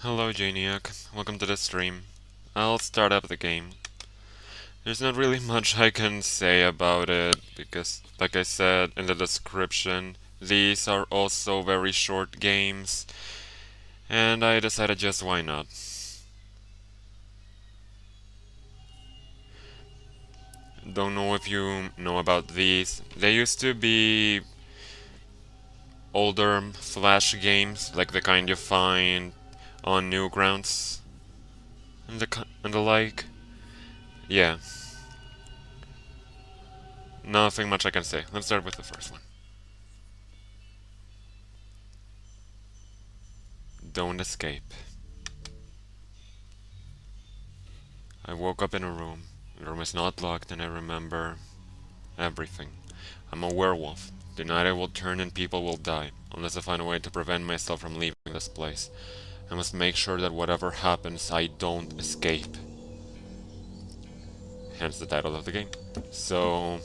Hello Janiac, welcome to the stream. I'll start up the game. There's not really much I can say about it because, like I said in the description, these are also very short games, and I decided just why not. Don't know if you know about these. They used to be older Flash games, like the kind you find on Newgrounds and the like. Yeah, nothing much I can say. Let's start with the first one. Don't escape. I woke up in a room. The room is not locked and I remember everything. I'm a werewolf. Tonight I will turn and people will die, unless I find a way to prevent myself from leaving this place. I must make sure that whatever happens, I don't escape. Hence the title of the game. So,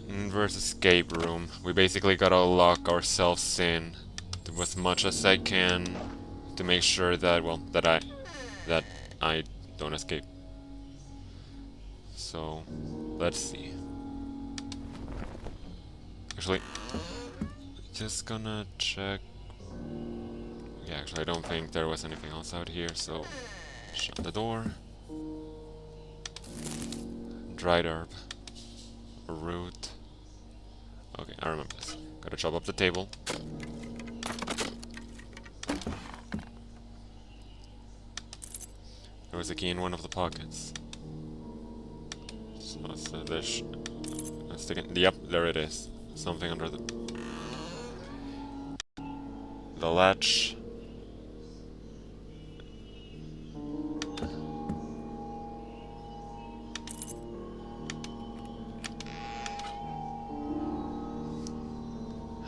in this escape room, we basically gotta lock ourselves in to as much as I can to make sure that, well, that I don't escape. So, let's see. Actually, just gonna check. Yeah, actually, I don't think there was anything else out here, so shut the door. Dried herb. A root. Okay, I remember this. Gotta chop up the table. There was a key in one of the pockets. So this. Let's take it. Yep, there it is. Something under the latch.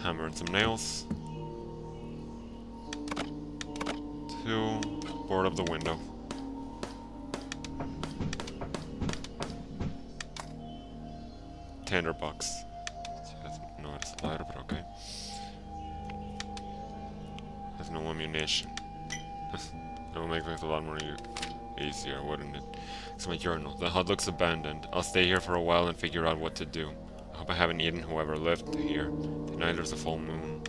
Hammer and some nails. 2. Board up the window. Tinderbox. No, it's a lighter, but okay. Has no ammunition. That will make things a lot more easier, wouldn't it? It's my journal. The hut looks abandoned. I'll stay here for a while and figure out what to do. I hope I haven't eaten whoever lived here. Tonight there's a full moon.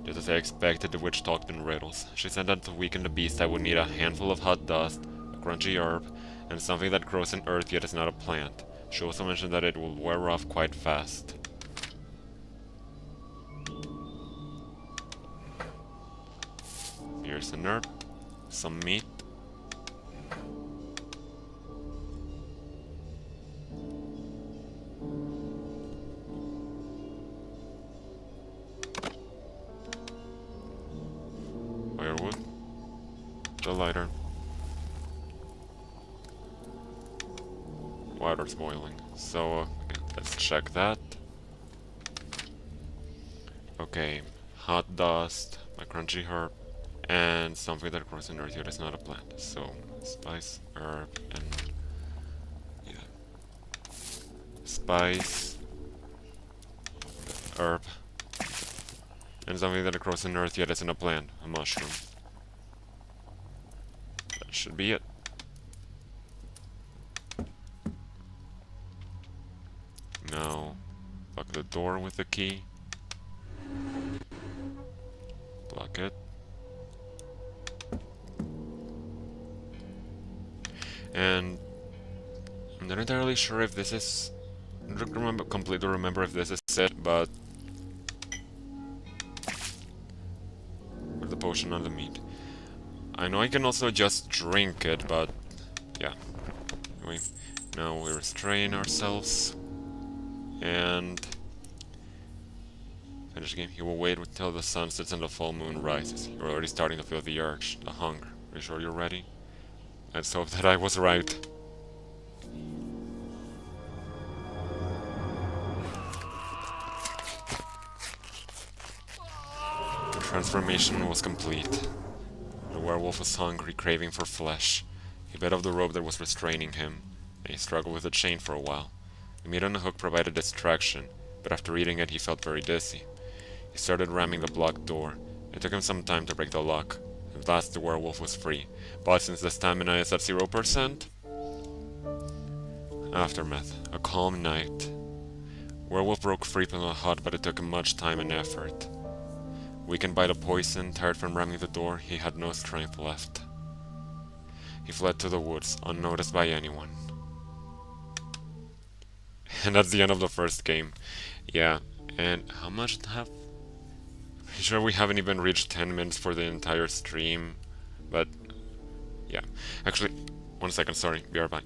Just as I expected, the witch talked in riddles. She said that to weaken the beast I would need a handful of hot dust, a crunchy herb, and something that grows in earth yet is not a plant. She also mentioned that it will wear off quite fast. Here's an herb, some meat. Firewood. The lighter. Water's boiling. So, okay, let's check that. Okay, hot dust, my crunchy herb, and something that grows in earth yet is not a plant. So, spice, herb, and yeah, spice, herb, and something that grows in earth yet isn't a plant, a mushroom. That should be it. Now, lock the door with the key. Lock it. And I'm not entirely sure if this is... I don't completely remember if this is it, but... Put the potion on the meat. I know I can also just drink it, but... yeah. Anyway, now we restrain ourselves. And... finish the game. You will wait until the sun sets and the full moon rises. You're already starting to feel the urge, the hunger. Are you sure you're ready? Let's hope that I was right. The transformation was complete. The werewolf was hungry, craving for flesh. He bit off the rope that was restraining him, and he struggled with the chain for a while. The meat on the hook provided distraction, but after eating it he felt very dizzy. He started ramming the blocked door, It took him some time to break the lock. At last the werewolf was free, but since the stamina is at 0%... Aftermath. A calm night. Werewolf broke free from the hut, but it took him much time and effort. Weakened by the poison, tired from ramming the door, he had no strength left. He fled to the woods, unnoticed by anyone. And that's the end of the first game. Yeah, and how much have... Pretty sure we haven't even reached 10 minutes for the entire stream, but... yeah. Actually, 1 second, sorry, BRB.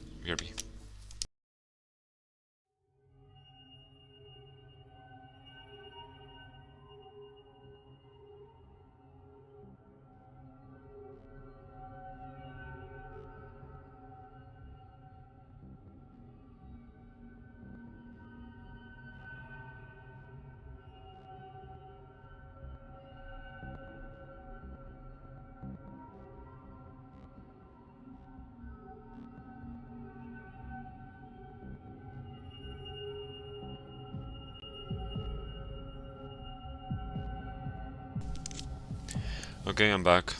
Okay, I'm back.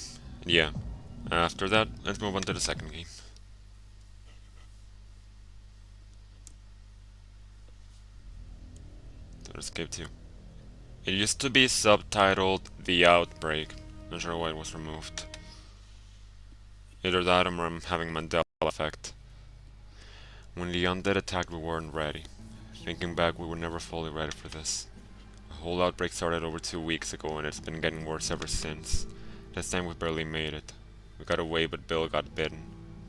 Yeah. After that, let's move on to the second game. To escape 2. It used to be subtitled The Outbreak. Not sure why it was removed. Either that or I'm having Mandela effect. When the Undead attacked, we weren't ready. Thinking back, we were never fully ready for this. The whole outbreak started over 2 weeks ago and it's been getting worse ever since. This time we barely made it. We got away, but Bill got bitten.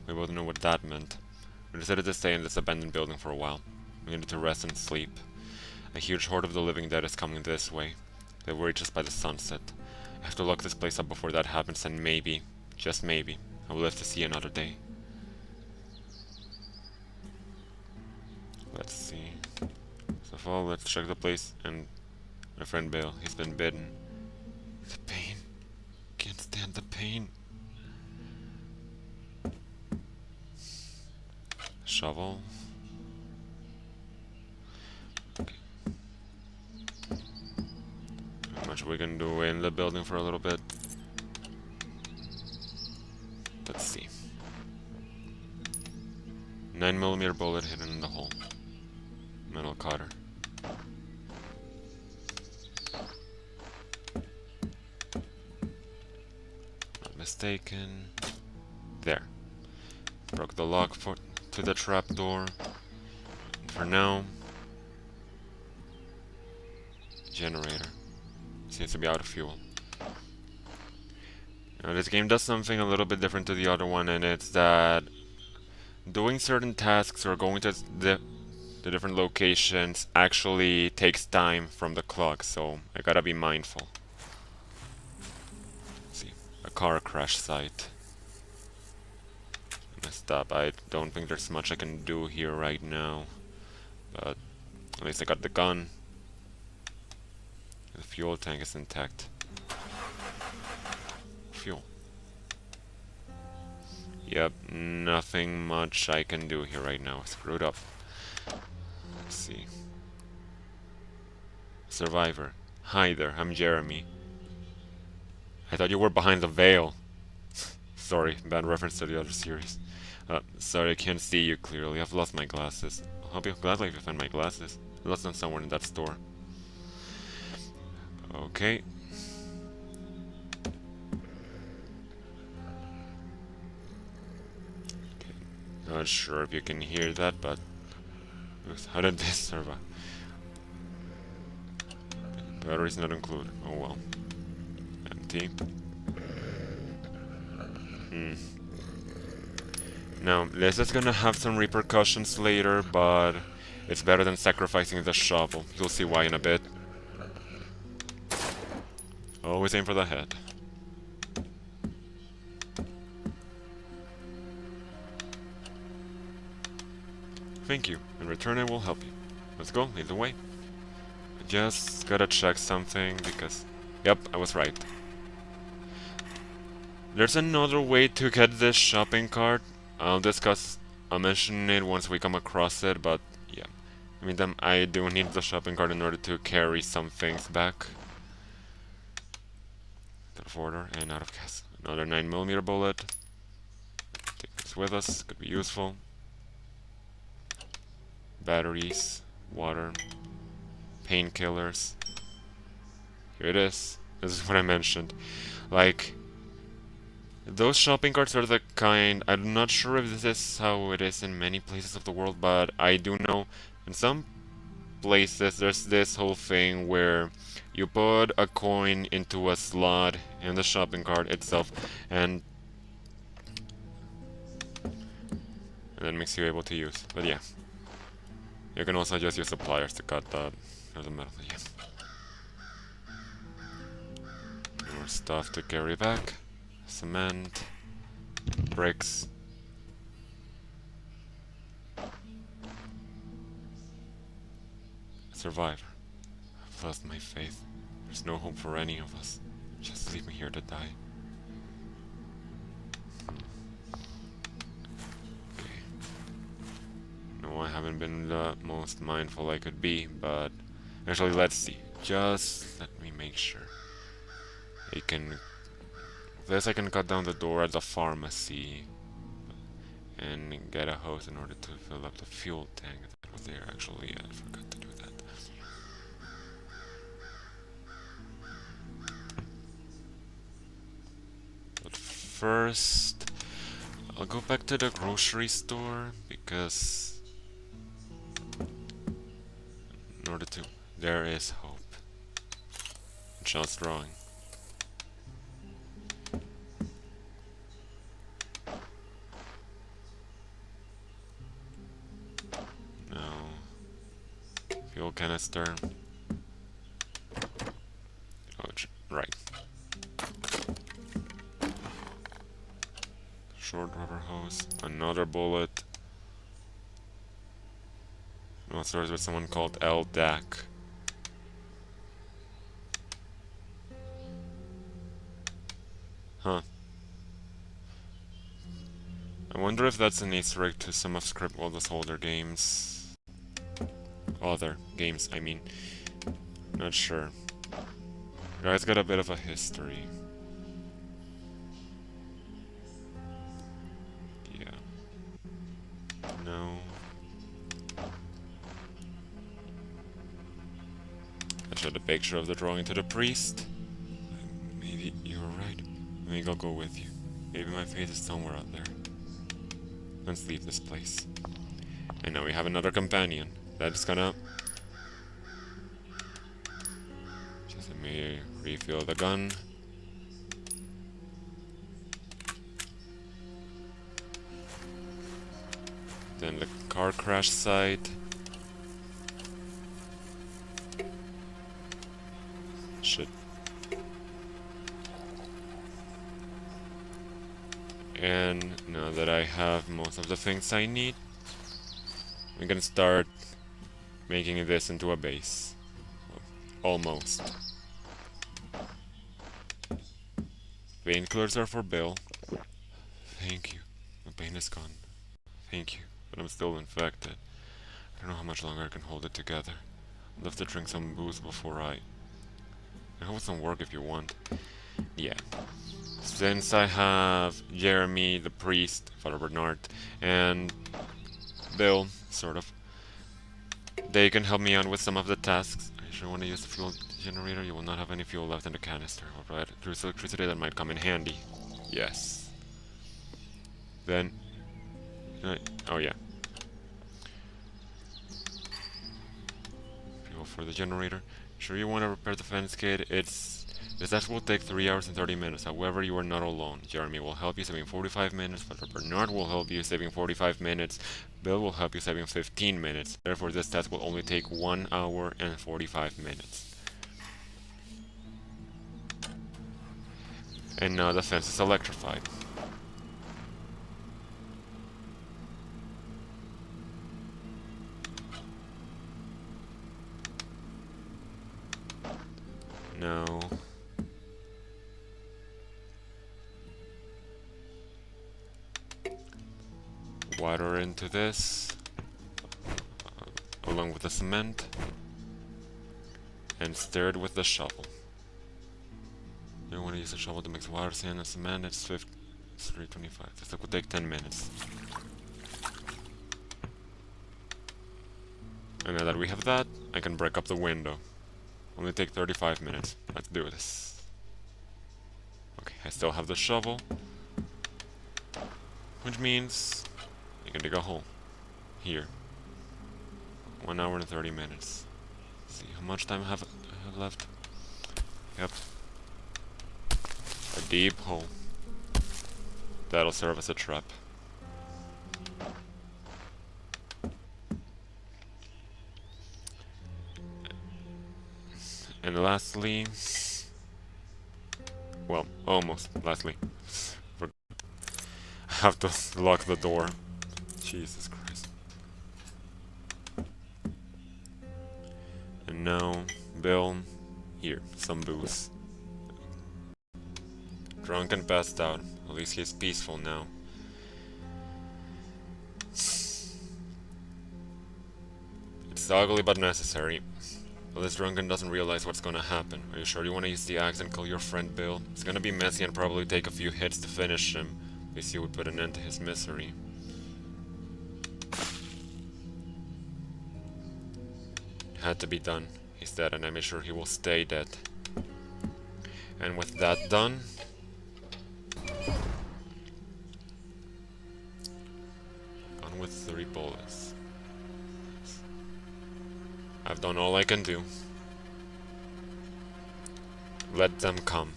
We both knew what that meant. We decided to stay in this abandoned building for a while. We needed to rest and sleep. A huge horde of the living dead is coming this way. They will reach us by the sunset. I have to lock this place up before that happens and maybe, just maybe, I will live to see another day. Let's see. First of all, let's check the place and my friend Bill, he's been bitten. The pain. Can't stand the pain. Shovel. Okay. How much we can do in the building for a little bit. Let's see. 9mm bullet hidden in the hole. Metal cutter. Not mistaken. There. Broke the lock to the trapdoor. For now, generator. Seems to be out of fuel. Now this game does something a little bit different to the other one, and it's that doing certain tasks or going to the different locations actually takes time from the clock, so I gotta be mindful. Let's see, a car crash site. Messed up. I don't think there's much I can do here right now, but at least I got the gun. The fuel tank is intact. Fuel. Yep, nothing much I can do here right now. Screwed up. Let's see. Survivor. Hi there, I'm Jeremy. I thought you were behind the veil. Sorry, bad reference to the other series. Sorry, I can't see you clearly. I've lost my glasses. I'll be gladly if you find my glasses. I lost them somewhere in that store. Okay. Not sure if you can hear that, but how did this survive? Batteries not included. Oh well. Empty. Now, this is gonna have some repercussions later, but it's better than sacrificing the shovel. You'll see why in a bit. Always aim for the head. Thank you. In return, I will help you. Let's go, lead the way. I just gotta check something because... Yep, I was right. There's another way to get this shopping cart. I'll mention it once we come across it, but yeah. I mean, I do need the shopping cart in order to carry some things back. of order and out of gas. Another 9mm bullet. Take this with us, could be useful. Batteries, water, painkillers. Here it is. This is what I mentioned. Like, those shopping carts are the kind... I'm not sure if this is how it is in many places of the world, but I do know in some places there's this whole thing where you put a coin into a slot in the shopping cart itself, and that makes you able to use. But yeah, you can also just use the pliers to cut the metal. Yeah. More stuff to carry back. Cement, bricks. Survivor. I've lost my faith. There's no hope for any of us. Just leave me here to die. Okay. No, I haven't been the most mindful I could be, but actually, let's see. Just let me make sure. I can... This I can cut down the door at the pharmacy and get a hose in order to fill up the fuel tank that was there. Actually, I forgot to do that. But first, I'll go back to the grocery store because in order to... There is hope. Just drawing. Fuel canister. Oh, right. Short rubber hose. Another bullet. No, starts with someone called LDAC. Huh. I wonder if that's an Easter egg to some of Scriptwell's older games. Other games, I mean. Not sure. Guy's got a bit of a history. Yeah. No. I showed a picture of the drawing to the priest. Maybe you're right. Maybe I'll go with you. Maybe my faith is somewhere out there. Let's leave this place. And now we have another companion. That's gonna... Just let me refill the gun. Then the car crash site. Shit. And now that I have most of the things I need, we can start making this into a base. Well, almost. Painkillers are for Bill. Thank you. The pain is gone. Thank you. But I'm still infected. I don't know how much longer I can hold it together. I'll have to drink some booze before I hope it doesn't work if you want. Yeah. Since I have Jeremy, the priest, Father Bernard, and Bill, sort of, they can help me out with some of the tasks. I sure want to use the fuel generator. You will not have any fuel left in the canister. I'll provide electricity that might come in handy. Yes. Then... oh yeah. Fuel for the generator. Sure you want to repair the fence kit? This task will take 3 hours and 30 minutes. However, you are not alone. Jeremy will help you, saving 45 minutes. Father Bernard will help you, saving 45 minutes. Bill will help you, saving 15 minutes. Therefore, this task will only take 1 hour and 45 minutes. And now the fence is electrified. No. Water into this, along with the cement, and stir it with the shovel. You want to use a shovel to mix water, sand, and cement. It's 325. This would take 10 minutes. And now that we have that, I can break up the window. Only take 35 minutes. Let's do this. Okay, I still have the shovel. Which means I can dig a hole. Here. 1 hour and 30 minutes. Let's see how much time I have left. Yep. A deep hole. That'll serve as a trap. And lastly... Well, almost. Lastly. I have to lock the door. Jesus Christ. And now, Bill, here, some booze. Drunk and passed out. At least he's peaceful now. It's ugly but necessary. Well, this drunken doesn't realize what's gonna happen. Are you sure you want to use the axe and kill your friend Bill? It's gonna be messy and probably take a few hits to finish him. At least you would put an end to his misery. It had to be done. He's dead, and I made sure he will stay dead. And with that done... Gone with 3 bullets. I've done all I can do. Let them come.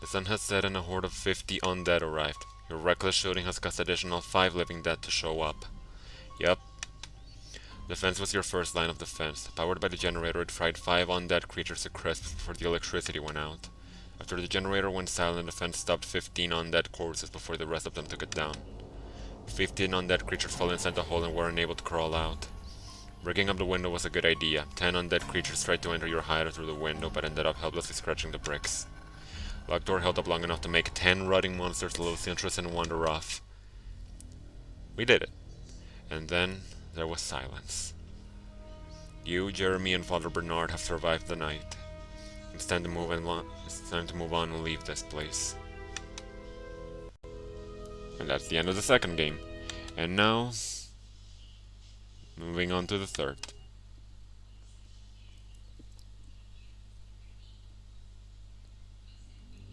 The sun has set and a horde of 50 undead arrived. Your reckless shooting has caused additional 5 living dead to show up. Yep. The fence was your first line of defense. Powered by the generator, it fried 5 undead creatures to crisp before the electricity went out. After the generator went silent, the fence stopped 15 undead corpses before the rest of them took it down. 15 undead creatures fell inside the hole and were unable to crawl out. Breaking up the window was a good idea. 10 undead creatures tried to enter your hideout through the window, but ended up helplessly scratching the bricks. Locked door held up long enough to make 10 rotting monsters lose interest and wander off. We did it. And then there was silence. You, Jeremy, and Father Bernard have survived the night. It's time to move on and leave this place. And that's the end of the second game. And now, moving on to the third.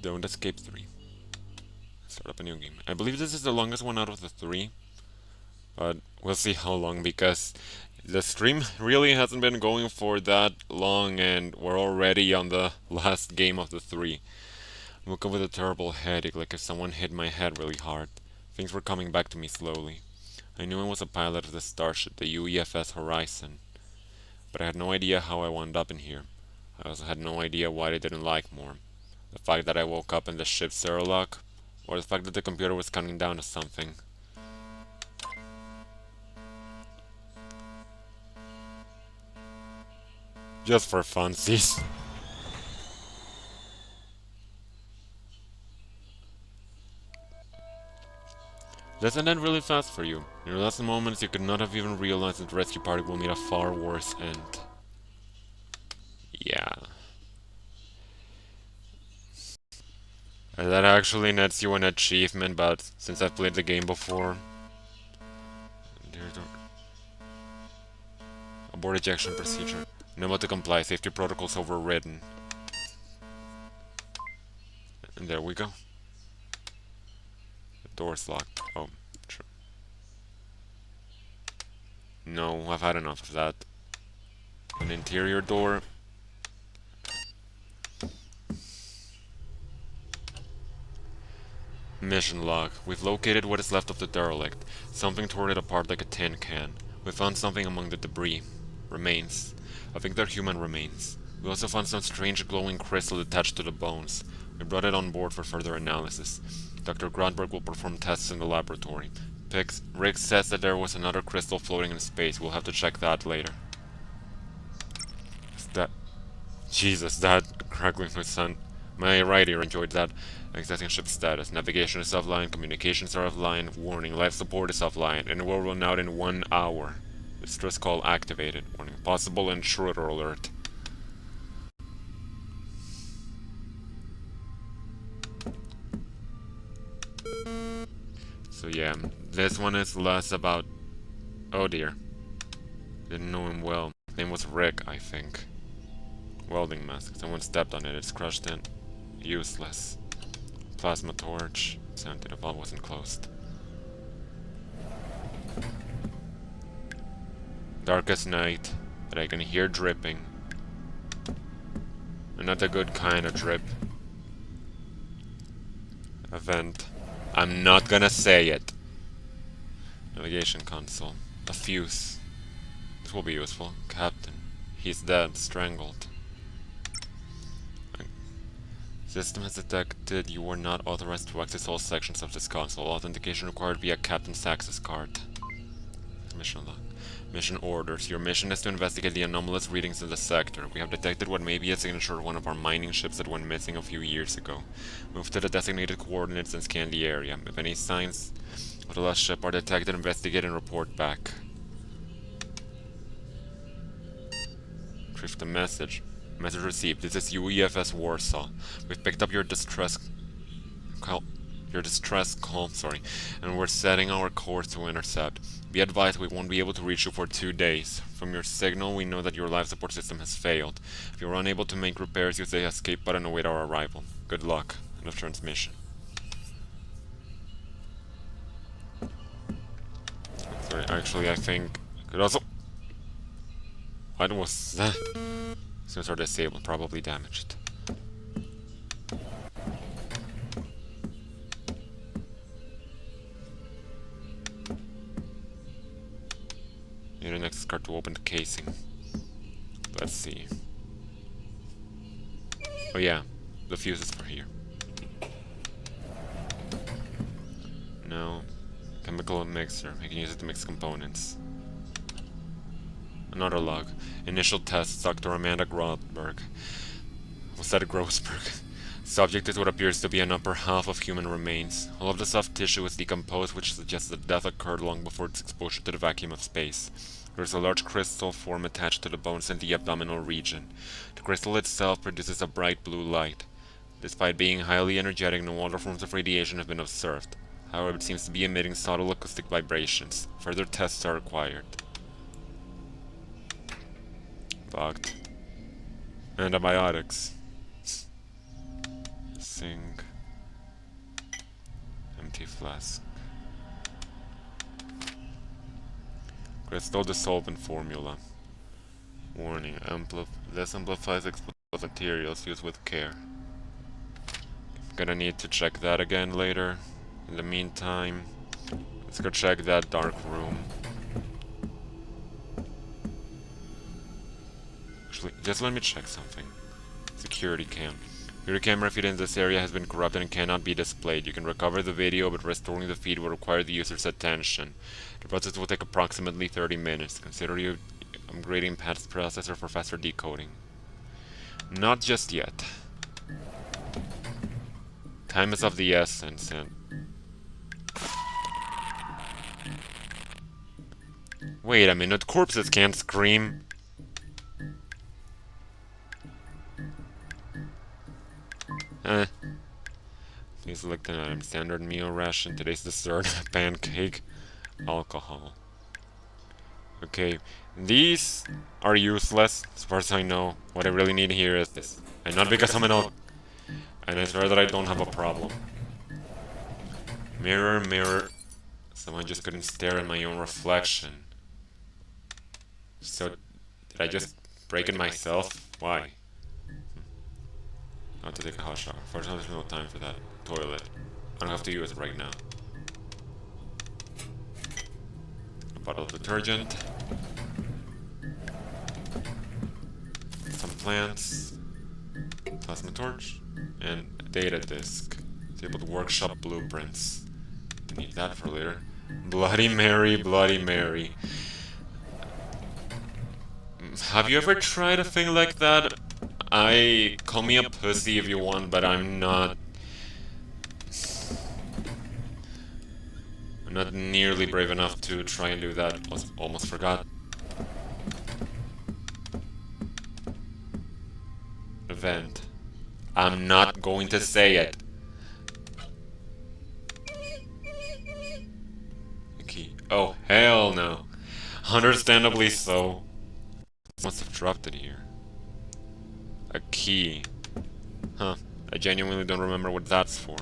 Don't Escape 3. Start up a new game. I believe this is the longest one out of the 3. But we'll see how long, because the stream really hasn't been going for that long and we're already on the last game of the 3. I woke up with a terrible headache, like if someone hit my head really hard. Things were coming back to me slowly. I knew I was a pilot of the starship, the UEFS Horizon, but I had no idea how I wound up in here. I also had no idea what I didn't like more. The fact that I woke up in the ship's airlock, or the fact that the computer was counting down to something. Just for funsies. Doesn't end really fast for you. In your last moments, you could not have even realized that the rescue party will meet a far worse end. Yeah. That actually nets you an achievement, but since I've played the game before... Abort ejection procedure. Number to comply, safety protocols overridden. And there we go. The door's locked. Oh, true. No, I've had enough of that. An interior door. Mission log. We've located what is left of the derelict. Something tore it apart like a tin can. We found something among the debris. Remains. I think they're human remains. We also found some strange glowing crystal attached to the bones. We brought it on board for further analysis. Dr. Grandberg will perform tests in the laboratory. Rick says that there was another crystal floating in space. We'll have to check that later. Is that... Jesus, that crackling my son. My right ear enjoyed that. Accessing ship status. Navigation is offline, communications are offline, warning, life support is offline, and it will run out in 1 hour. Distress call activated. Warning, possible intruder alert. So yeah, this one is less about... Oh dear. Didn't know him well. His name was Rick, I think. Welding mask. Someone stepped on it. It's crushed in. Useless. Plasma torch. Sounded the valve wasn't closed. Darkest night, but I can hear dripping. And not a good kind of drip. A vent. I'm not gonna say it. Navigation console. A fuse. This will be useful. Captain. He's dead, strangled. System has detected you were not authorized to access all sections of this console. Authentication required via Captain's access card. Mission log. Mission orders. Your mission is to investigate the anomalous readings in the sector. We have detected what may be a signature of one of our mining ships that went missing a few years ago. Move to the designated coordinates and scan the area. If any signs of the lost ship are detected, investigate and report back. Retrieve the message. Message received. This is UEFS Warsaw. We've picked up your distress call, and we're setting our course to intercept. Be advised we won't be able to reach you for 2 days. From your signal, we know that your life support system has failed. If you're unable to make repairs, use the escape button and await our arrival. Good luck. End of transmission. Sorry, actually, I think I could also... What was that? Sensor disabled, probably damaged. Need an X card to open the casing. Let's see. Oh yeah, the fuse is for here. No. Chemical mixer. I can use it to mix components. Another log. Initial tests, Dr. Amanda Grothberg. Was that a Grossberg? Subject is what appears to be an upper half of human remains. All of the soft tissue is decomposed, which suggests that death occurred long before its exposure to the vacuum of space. There is a large crystal form attached to the bones in the abdominal region. The crystal itself produces a bright blue light. Despite being highly energetic, no other forms of radiation have been observed. However, it seems to be emitting subtle acoustic vibrations. Further tests are required. Bugged. Antibiotics. Sink. Empty flask. Crystal dissolvent formula. Warning. This amplifies explosive materials. Used with care. Gonna need to check that again later. In the meantime, let's go check that dark room. Just let me check something. Security cam. Your camera feed in this area has been corrupted and cannot be displayed. You can recover the video, but restoring the feed will require the user's attention. The process will take approximately 30 minutes. Consider you upgrading Pat's processor for faster decoding. Not just yet. Time is of the essence, and... Wait a minute, corpses can't scream. Please select an item. Standard meal ration. Today's dessert. Pancake. Alcohol. Okay. These are useless, as far as I know. What I really need here is this. And not because I'm an elk. And I swear that I don't have a problem. Mirror, mirror. Someone just couldn't stare at my own reflection. So, did I just break it myself? Why? I have to take a hot shower. Fortunately, there's no time for that. Toilet. I don't have to use it right now. A bottle of detergent. Some plants. Plasma torch. And a data disk. Table to workshop blueprints. Need that for later. Bloody Mary, Bloody Mary. Have you ever tried a thing like that? Call me a pussy if you want, but I'm not nearly brave enough to try and do that. Almost forgot. Event. I'm not going to say it. Hell no. Understandably so. Must have dropped it here. A key. Huh. I genuinely don't remember what that's for.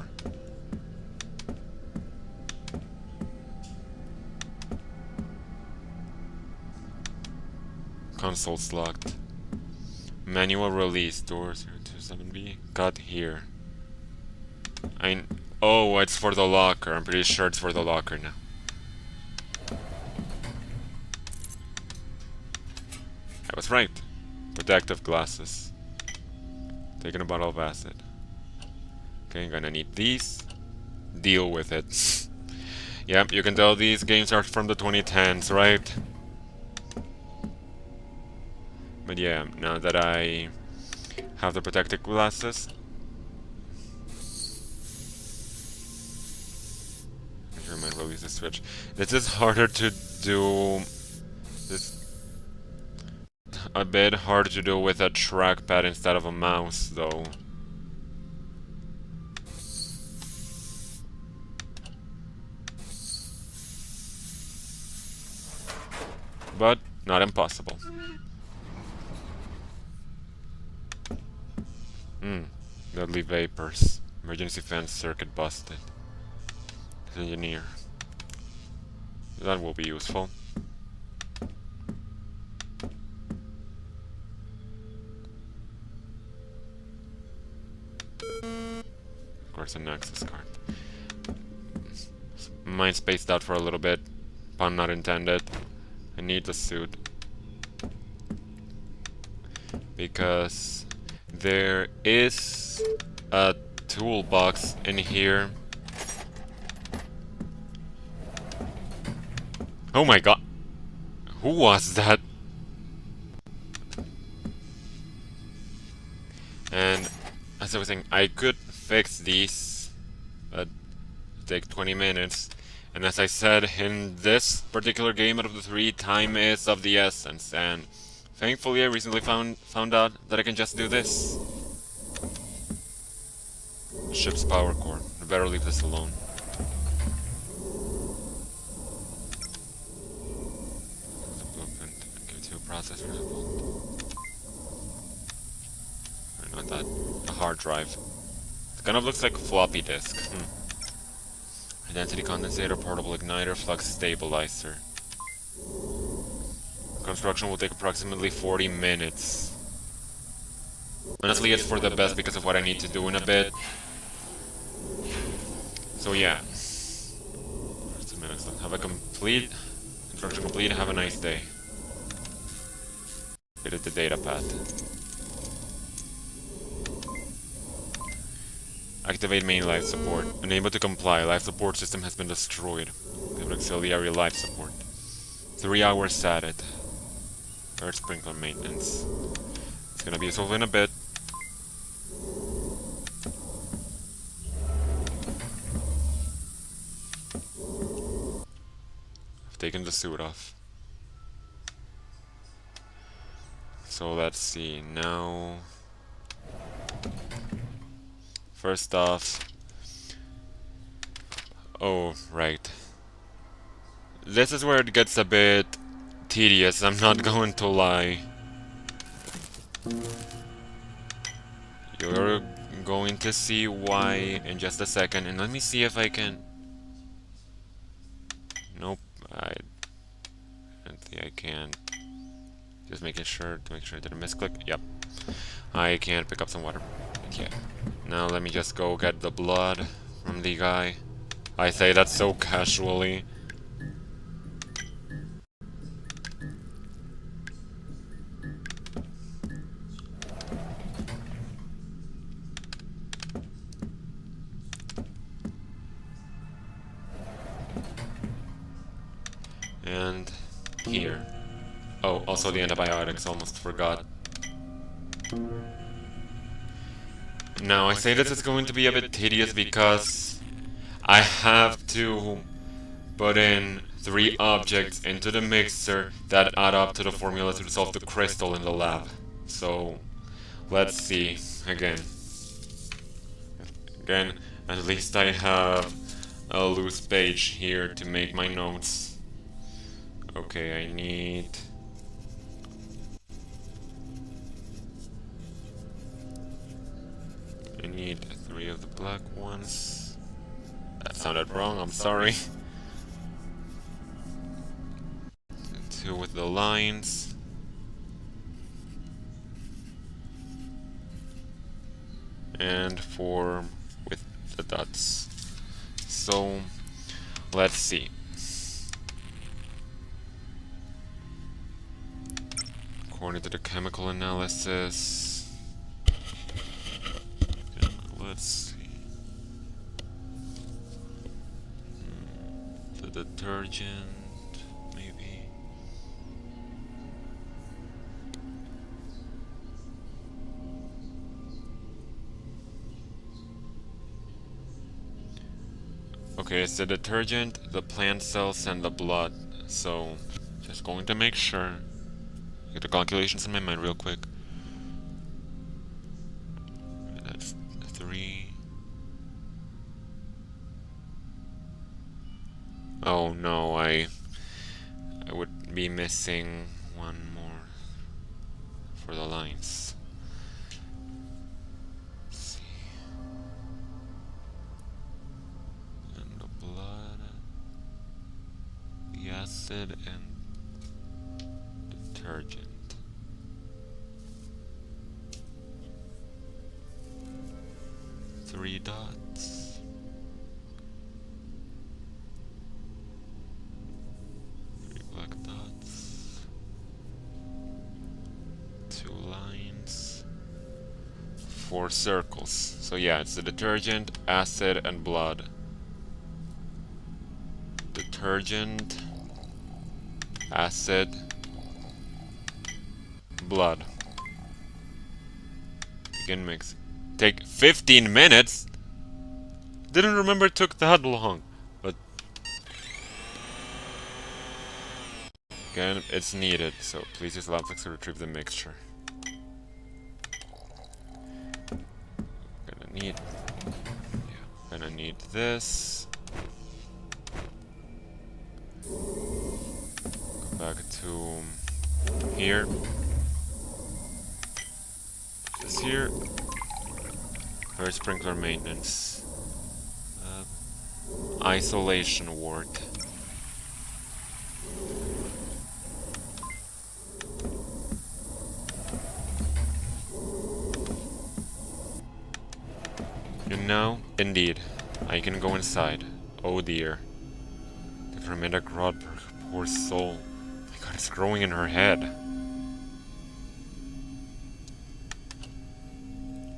Console's locked. Manual release. Door 027B. Got here. Oh, it's for the locker. I'm pretty sure it's for the locker now. I was right. Protective glasses. Taking a bottle of acid. Okay, I'm gonna need these. Deal with it. Yep, you can tell these games are from the 2010s, right? But yeah, now that I have the protective glasses, I might release the switch. This is harder to do. This a bit harder to do with a trackpad instead of a mouse, though. But not impossible. Deadly vapors. Emergency fence circuit busted. Engineer. That will be useful. Of course, an access card. Mine spaced out for a little bit. Pun not intended. I need the suit. Because there is a toolbox in here. Oh my god. Who was that? And as I was saying, I could fix these, but it'd take 20 minutes. And as I said, in this particular game out of the three, time is of the essence. And thankfully I recently found out that I can just do this. Ship's power core. I better leave this alone. The blueprint. Q2 processor involved. Not that. A hard drive. It kind of looks like a floppy disk. Identity condensator, portable igniter, flux stabilizer. Construction will take approximately 40 minutes. Honestly, it's for the best because of what I need to do in a bit. So yeah. 2 minutes left. Have a complete construction complete. Have a nice day. Edit the data path. Activate main life support. Unable to comply. Life support system has been destroyed. Give auxiliary life support. 3 hours at it. Earth sprinkler maintenance. It's gonna be useful in a bit. I've taken the suit off. So let's see now. First off, oh, right. This is where it gets a bit tedious, I'm not going to lie. You're going to see why in just a second, and let me see if I can... Nope, I don't think I can. Just making sure to make sure I didn't misclick. Yep. I can't pick up some water. Yeah. Now let me just go get the blood from the guy. I say that so casually. And here. Oh, also the antibiotics, almost forgot. Now, I say this is going to be a bit tedious because I have to put in 3 objects into the mixer that add up to the formula to dissolve the crystal in the lab. So, let's see. Again, at least I have a loose page here to make my notes. Okay, I need... I need 3 of the black ones. That sounded wrong, I'm sorry. 2 with the lines. And 4 with the dots. So, let's see. According to the chemical analysis, let's see. The detergent, maybe. Okay, it's the detergent, the plant cells, and the blood. So, just going to make sure. Get the calculations in my mind real quick. That's 3. Oh no, I would be missing 1 more for the lines. Let's see. And the blood, the acid, and detergent. Three dots. Three black dots. 2 lines. 4 circles. So yeah, it's the detergent, acid, and blood. Detergent, acid, blood. Begin mix. Take 15 minutes? Didn't remember it took that long. But again, it's needed, so please use Laplex to retrieve the mixture. Gonna need this. Go back to here. This here. Fire sprinkler maintenance. Isolation ward. And now, indeed, I can go inside. Oh dear. The Vermida Grodberg, poor soul. My god, it's growing in her head.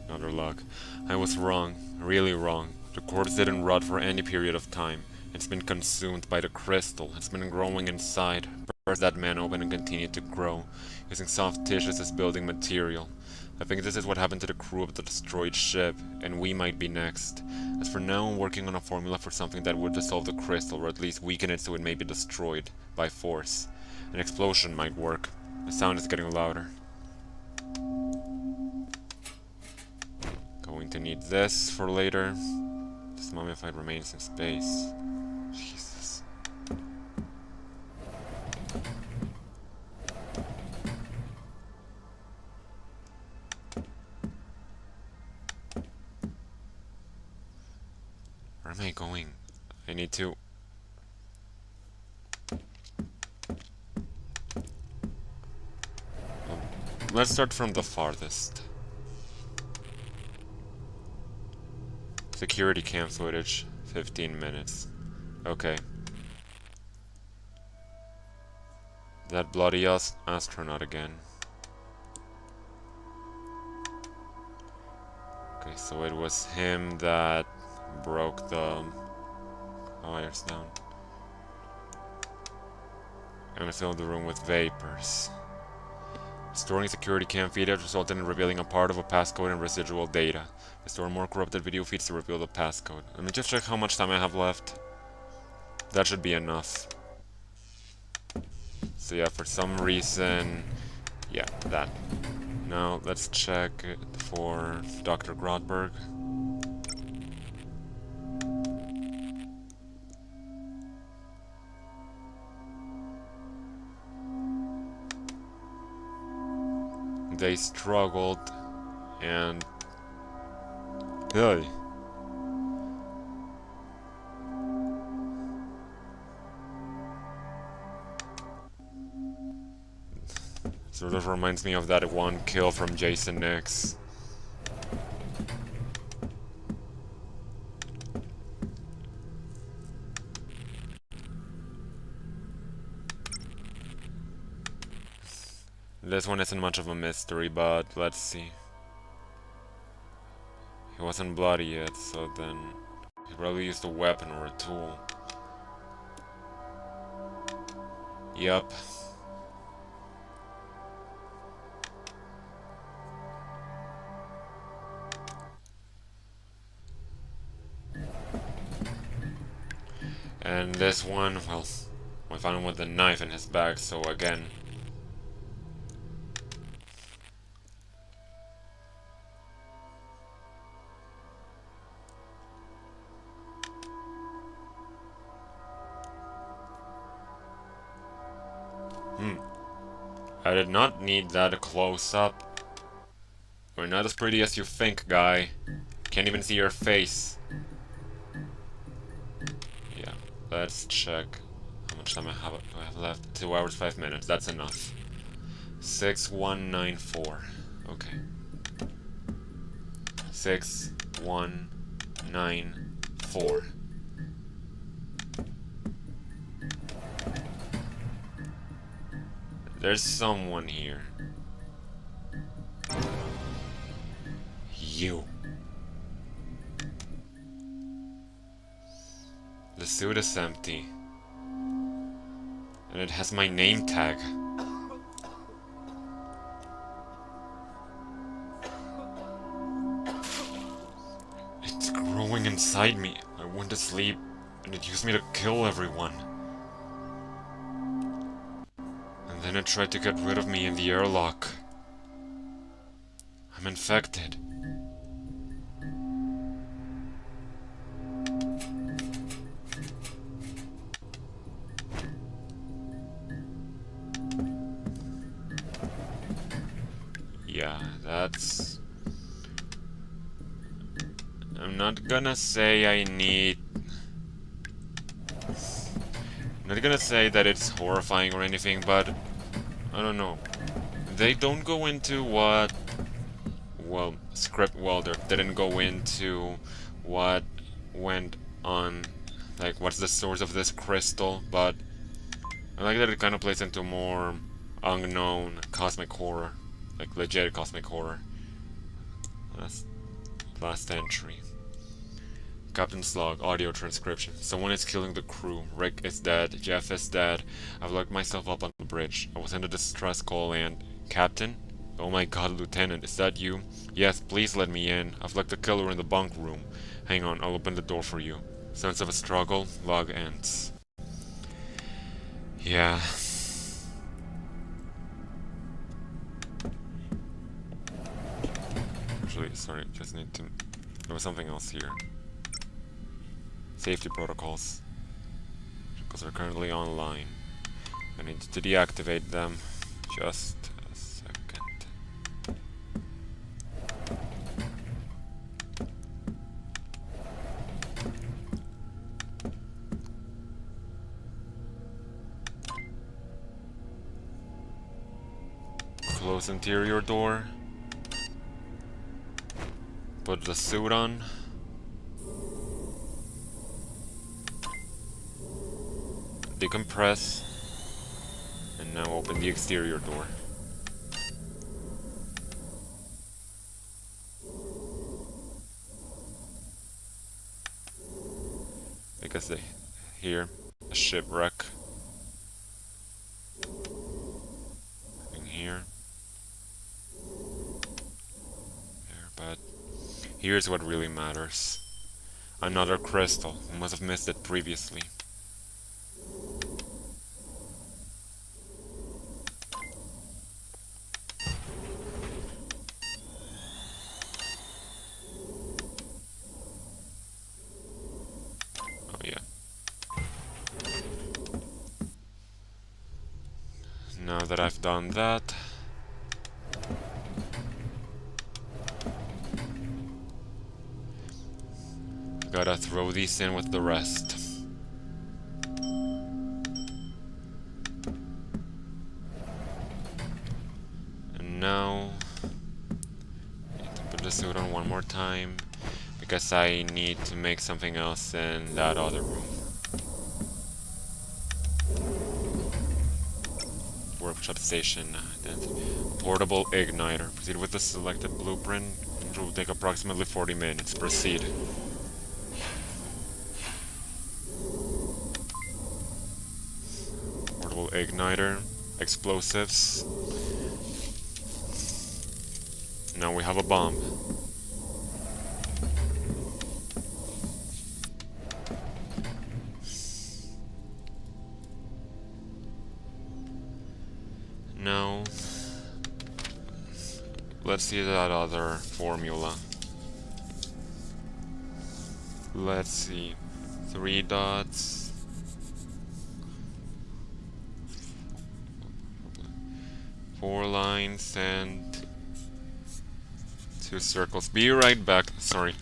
Another luck. I was wrong. Really wrong. The corpse didn't rot for any period of time. It's been consumed by the crystal. It's been growing inside. Burst that man open and continued to grow, using soft tissues as building material. I think this is what happened to the crew of the destroyed ship, and we might be next. As for now, I'm working on a formula for something that would dissolve the crystal, or at least weaken it so it may be destroyed by force. An explosion might work. The sound is getting louder. Going to need this for later. This mummified remains in space. Jesus. Where am I going? I need to... Let's start from the farthest. Security cam footage, 15 minutes. Okay. That bloody astronaut again. Okay, so it was him that broke the wires down. I'm gonna fill the room with vapors. Storing security cam footage resulted in revealing a part of a passcode and residual data. Restore more corrupted video feeds to reveal the passcode. Let me just check how much time I have left. That should be enough. So yeah, for some reason... Yeah, that. Now, let's check it for Dr. Grodberg. they struggled, and hey. Sort of reminds me of that one kill from Jason Nix. This one isn't much of a mystery, but let's see. He wasn't bloody yet, so then he probably used a weapon or a tool. Yup. And this one, well, we found him with a knife in his back, so again. I did not need that close up. You're not as pretty as you think, guy. Can't even see your face. Yeah, let's check how much time I have left. 2 hours, 5 minutes. That's enough. 6194. Okay. 6194. There's someone here. You. The suit is empty. And it has my name tag. It's growing inside me. I went to sleep, and it used me to kill everyone. And then it tried to get rid of me in the airlock. I'm infected. Yeah, that's... I'm not gonna say I need... I'm not gonna say that it's horrifying or anything, but... I don't know. They don't go into what... Well, Script Welder didn't go into what went on... Like, what's the source of this crystal, but... I like that it kind of plays into more unknown cosmic horror. Like, legit cosmic horror. Last entry. Captain's log, audio transcription. Someone is killing the crew. Rick is dead. Jeff is dead. I've locked myself up on the bridge. I was sent a distress call and... Captain? Oh my god, Lieutenant, is that you? Yes, please let me in. I've locked the killer in the bunk room. Hang on, I'll open the door for you. Sense of a struggle. Log ends. Yeah. Actually, sorry, just need to... There was something else here. Safety protocols. Because they're currently online. I need to deactivate them. Just a second. Close interior door. Put the suit on. Decompress. And now open the exterior door. Because they here a shipwreck. Nothing here. There, but here's what really matters. Another crystal. I must have missed it previously. Oh yeah. Now that I've done that, Gotta throw these in with the rest. And now, I need to put the suit on one more time, because I need to make something else in that other room. Workshop station. Portable igniter. Proceed with the selected blueprint. It will take approximately 40 minutes. Proceed. Portable igniter. Explosives. Now we have a bomb. Now, let's see that other formula. Let's see. 3 dots. 4 lines and 2 circles. Be right back. Sorry.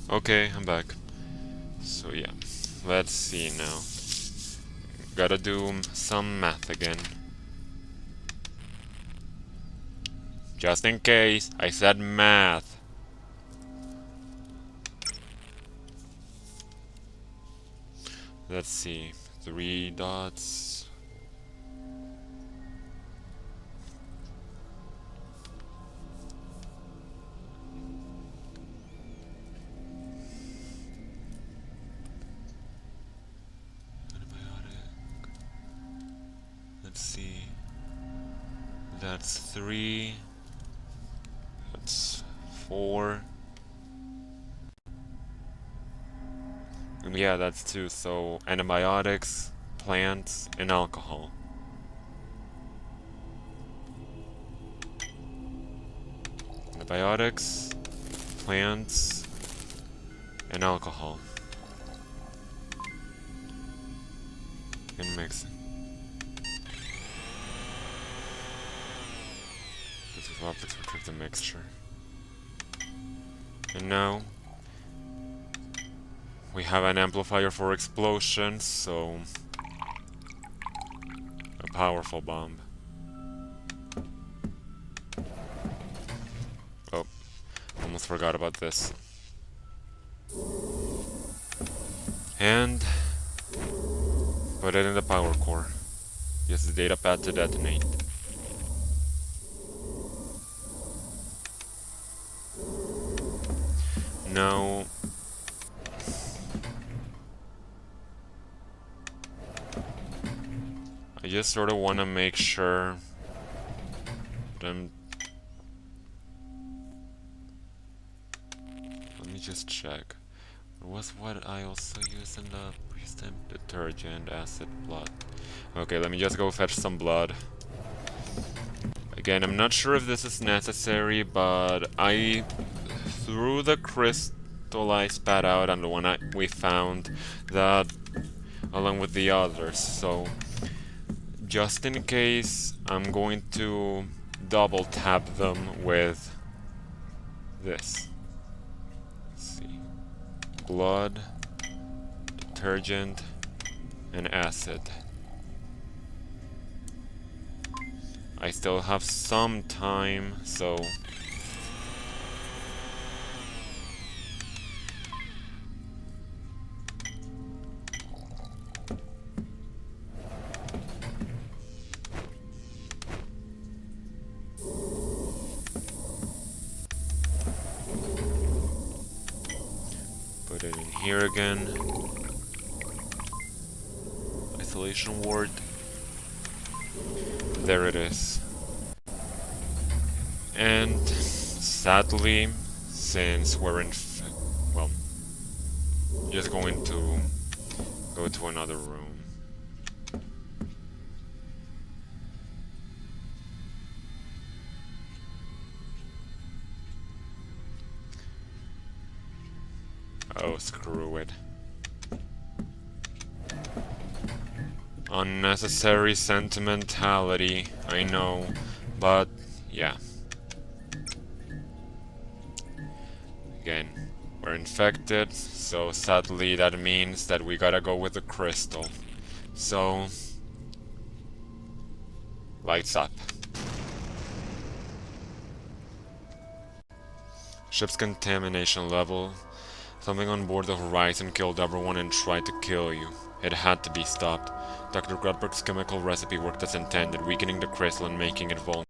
Okay, I'm back. So yeah, let's see now. Gotta do some math again. Just in case, I said math. Let's see, 3 dots. Let's see. That's 3. That's 4. And yeah, that's 2. So antibiotics, plants, and alcohol. Antibiotics, plants, and alcohol. And mix it. This is optics retrieve the mixture. And now we have an amplifier for explosions, so a powerful bomb. Oh, almost forgot about this. And put it in the power core. Use the data pad to detonate. Now, I just sort of want to make sure that I'm... Let me just check. What was what I also used in the previous time? Detergent, acid, blood. Okay, let me just go fetch some blood. Again, I'm not sure if this is necessary, but I threw the crystal I spat out and the one we found, that along with the others. So just in case, I'm going to double tap them with this. Let's see. Blood, detergent, and acid. I still have some time, so put it in here again. Isolation ward. There it is. And sadly, since we're in, well, just going to go to another room. Oh, screw it. Unnecessary sentimentality, I know, but yeah. Again, we're infected, so sadly that means that we gotta go with the crystal. So, lights up. Ship's contamination level. Something on board the Horizon killed everyone and tried to kill you. It had to be stopped. Dr. Grudberg's chemical recipe worked as intended, weakening the crystal and making it vulnerable.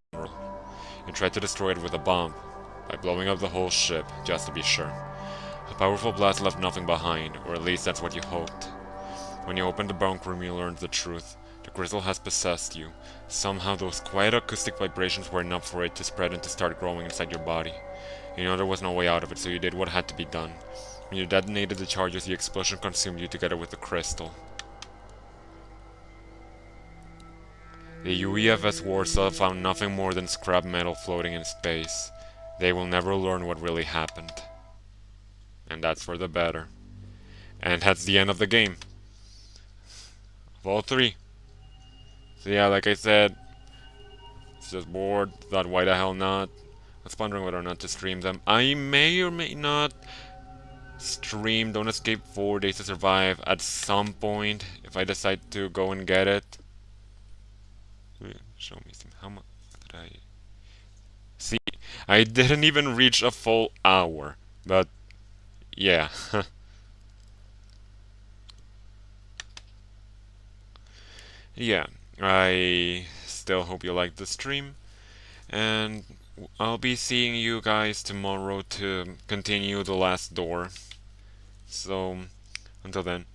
You tried to destroy it with a bomb, by blowing up the whole ship, just to be sure. A powerful blast left nothing behind, or at least that's what you hoped. When you opened the bunk room, you learned the truth. The crystal has possessed you. Somehow those quiet acoustic vibrations were enough for it to spread and to start growing inside your body. You know there was no way out of it, so you did what had to be done. When you detonated the charges, the explosion consumed you together with the crystal. The UEFS Warsaw found nothing more than scrap metal floating in space. They will never learn what really happened. And that's for the better. And that's the end of the game. Of all three. So yeah, like I said, it's just bored, thought why the hell not. I was wondering whether or not to stream them. I may or may not stream Don't Escape 4 Days to Survive at some point if I decide to go and get it. Show me some. How much did I see? I didn't even reach a full hour, but yeah. Yeah, I still hope you liked the stream, and I'll be seeing you guys tomorrow to continue the last door. So, until then,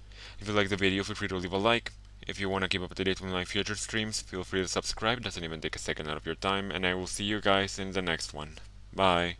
if you like the video, feel free to leave a like. If you want to keep up to date with my future streams, feel free to subscribe. It doesn't even take a second out of your time, and I will see you guys in the next one. Bye.